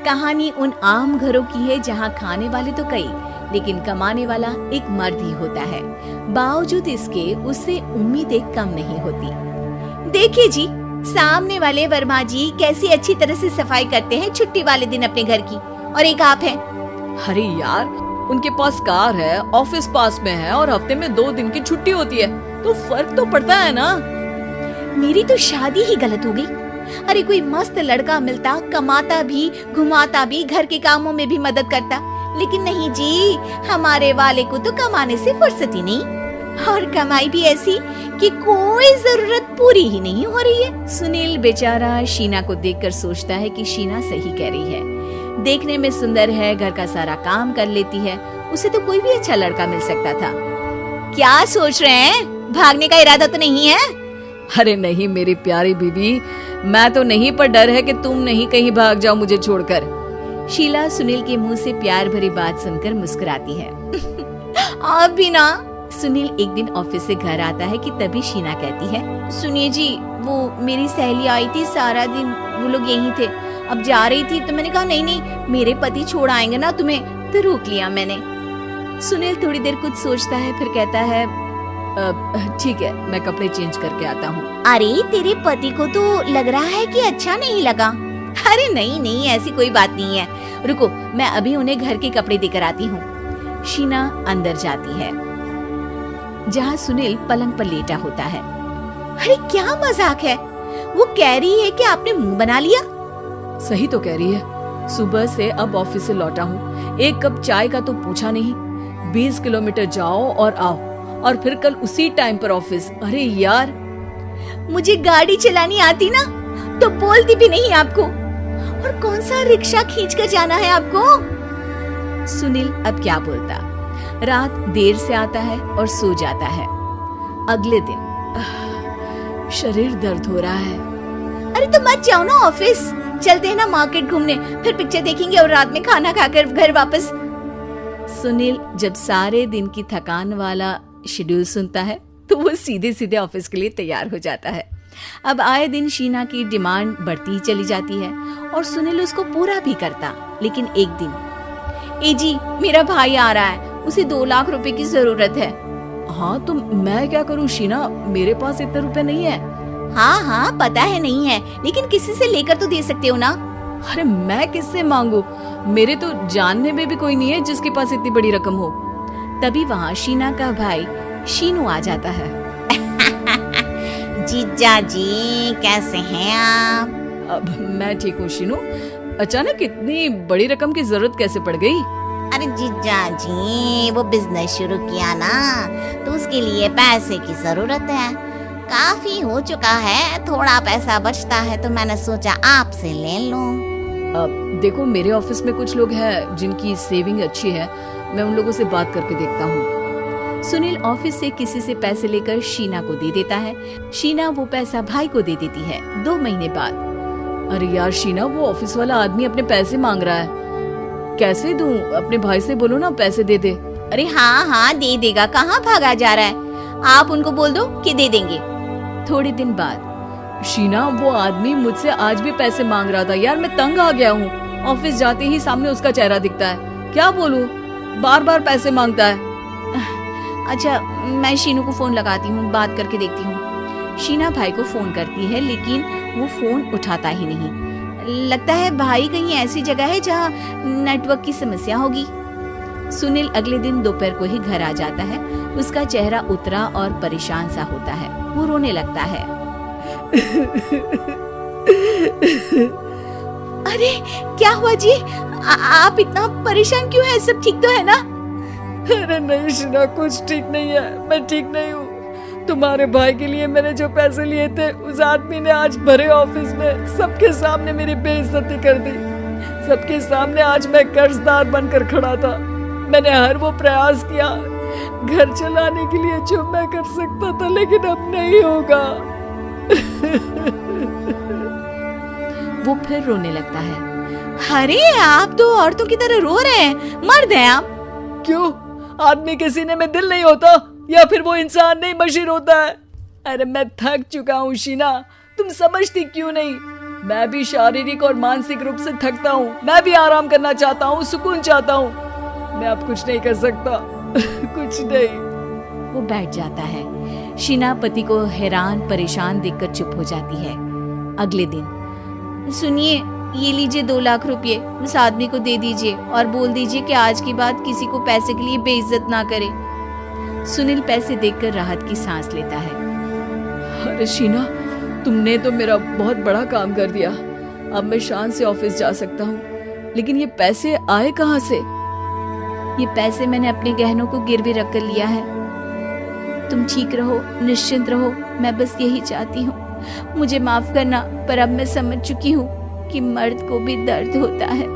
कहानी उन आम घरों की है जहाँ खाने वाले तो कई, लेकिन कमाने वाला एक मर्द ही होता है। बावजूद इसके उससे उम्मीदें कम नहीं होती। देखिए जी, सामने वाले वर्मा जी कैसी अच्छी तरह से सफाई करते हैं छुट्टी वाले दिन अपने घर की, और एक आप हैं। अरे यार, उनके पास कार है, ऑफिस पास में है और हफ्ते में 2 दिन की छुट्टी होती है, तो फर्क तो पड़ता है ना। मेरी तो शादी ही गलत हो गई। अरे कोई मस्त लड़का मिलता, कमाता भी, घुमाता भी, घर के कामों में भी मदद करता, लेकिन नहीं जी, हमारे वाले को तो कमाने से फुर्सत ही नहीं, और कमाई भी ऐसी कि कोई जरूरत पूरी ही नहीं हो रही है। सुनील बेचारा शीना को देखकर सोचता है कि शीना सही कह रही है। देखने में सुंदर है, घर का सारा काम कर लेती है, उसे तो कोई भी अच्छा लड़का मिल सकता था। क्या सोच रहे हैं? भागने का इरादा तो नहीं है? अरे नहीं मेरी प्यारी बीबी, मैं तो नहीं, पर डर है कि तुम नहीं कहीं भाग जाओ मुझे छोड़कर। शीला सुनील के मुंह से प्यार भरी बात सुनकर मुस्कुराती है। आप भी ना। सुनील एक दिन ऑफिस से घर आता है कि तभी शीना कहती है, सुनिए जी, वो मेरी सहेली आई थी, सारा दिन वो लोग यहीं थे, अब जा रही थी तो मैंने कहा नहीं, मेरे पति छोड़ आएंगे ना तुम्हें, तो रोक लिया मैंने। सुनील थोड़ी देर कुछ सोचता है, फिर कहता है, ठीक है, मैं कपड़े चेंज करके आता हूँ। अरे तेरे पति को तो लग रहा है कि अच्छा नहीं लगा। अरे नहीं, ऐसी कोई बात नहीं है, रुको मैं अभी उन्हें घर के कपड़े देकर आती हूँ। शीना अंदर जाती है जहाँ सुनील पलंग पर लेटा होता है। अरे क्या मजाक है, वो कह रही है कि आपने मुंह बना लिया। सही तो कह रही है, सुबह से अब ऑफिस से लौटा हूँ, एक कप चाय का तो पूछा नहीं, 20 किलोमीटर जाओ और आओ, और फिर कल उसी टाइम पर ऑफिस। अरे यार, मुझे गाड़ी चलानी आती ना तो बोलती भी नहीं आपको, और कौन सा रिक्शा खींच कर जाना है आपको। सुनील अब क्या बोलता। रात देर से आता है और सो जाता है। अगले दिन शरीर दर्द हो रहा है। अरे तो मत जाओ ना ऑफिस, चलते हैं ना मार्केट घूमने, फिर पिक्चर देखेंगे और रात में खाना खाकर घर वापस। सुनील जब सारे दिन की थकान वाला शेड्यूल सुनता है तो वो सीधे सीधे ऑफिस के लिए तैयार हो जाता है। अब आए दिन शीना की डिमांड बढ़ती ही चली जाती है और सुनील उसको पूरा भी करता, लेकिन एक दिन, ए जी मेरा भाई आ रहा है, उसे 2 लाख रुपए की जरूरत है। हाँ तो मैं क्या करूँ शीना, मेरे पास इतने रुपए नहीं है। हाँ पता है नहीं है, लेकिन किसी से लेकर तो दे सकते हो ना। अरे मैं किससे मांगू, मेरे तो जानने में भी कोई नहीं है जिसके पास इतनी बड़ी रकम हो। तभी वहाँ शीना का भाई शीनू आ जाता है। जीजा जी कैसे हैं आप? अब मैं ठीक हूँ शीनू, अचानक इतनी बड़ी रकम की जरूरत कैसे पड़ गई? अरे जीजा जी, वो बिजनेस शुरू किया ना, तो उसके लिए पैसे की जरूरत है, काफी हो चुका है, थोड़ा पैसा बचता है तो मैंने सोचा आपसे ले लूं। अब देखो मेरे ऑफिस में कुछ लोग हैं जिनकी सेविंग अच्छी है, मैं उन लोगों से बात करके देखता हूँ। सुनील ऑफिस से किसी से पैसे लेकर शीना को दे देता है। शीना वो पैसा भाई को दे देती है। 2 महीने बाद, अरे यार शीना, वो ऑफिस वाला आदमी अपने पैसे मांग रहा है, कैसे दूं? अपने भाई से बोलो ना पैसे दे दे। अरे हाँ दे देगा, कहाँ भागा जा रहा है, आप उनको बोल दो कि दे देंगे। थोड़े दिन बाद, शीना वो आदमी मुझसे आज भी पैसे मांग रहा था यार, मैं तंग आ गया हूँ, ऑफिस जाते ही सामने उसका चेहरा दिखता है, क्या बोलूं, बार बार पैसे मांगता है। अच्छा मैं शीनू को फोन लगाती हूँ, बात करके देखती हूँ। शीना भाई को फोन करती है, लेकिन वो फोन उठाता ही नहीं। लगता है भाई कहीं ऐसी जगह है जहाँ नेटवर्क की समस्या होगी। सुनील अगले दिन दोपहर को ही घर आ जाता है। उसका चेहरा उतरा और परेशान सा होता है। वो रोने लगता है। अरे क्या हुआ जी, आप इतना परेशान क्यों हैं? सब ठीक तो है ना? अरे नहीं शीना, कुछ ठीक नहीं है, मैं ठीक नहीं हूँ। तुम्हारे भाई के लिए मैंने जो पैसे लिए थे, उस आदमी ने आज भरे ऑफिस में सबके सामने मेरी बेइज्जती कर दी। सबके सामने आज मैं कर्जदार बनकर खड़ा था। मैंने हर वो प्रयास किया घर चलाने के लिए जो मैं कर सकता था, लेकिन अब नहीं होगा। वो फिर रोने लगता है। अरे आप तो औरतों की तरह रो रहे हैं, मर्द हैं आप। क्यों, आदमी के सीने में दिल नहीं होता, या फिर वो इंसान नहीं मशीन होता है? अरे मैं थक चुका हूँ शीना, तुम समझती क्यों नहीं? मैं भी शारीरिक और मानसिक रूप से थकता हूँ। मैं भी आराम करना चाहता हूँ, सुकून चाहता हूँ। मैं अब कुछ नहीं कर सकता। कुछ नहीं। वो बैठ जाता है। शीना पति को हैरान परेशान देखकर चुप हो जाती है। अगले दिन, सुनिए, ये लीजिए 2 लाख रुपए, उस आदमी को दे दीजिए और बोल दीजिए कि आज के बाद किसी को पैसे के लिए बेइज्जत ना करे। सुनील पैसे देखकर राहत की सांस लेता है। अरे शीना, तुमने तो मेरा बहुत बड़ा काम कर दिया। अब मैं शान से ऑफिस जा सकता हूँ। लेकिन ये पैसे आए कहाँ से? ये पैसे मैंने अपने गहनों को गिरवी रख कर लिया है। तुम ठीक रहो, निश्चिंत रहो, मैं बस यही चाहती हूँ। मुझे माफ करना, पर अब मैं समझ चुकी हूँ कि मर्द को भी दर्द होता है।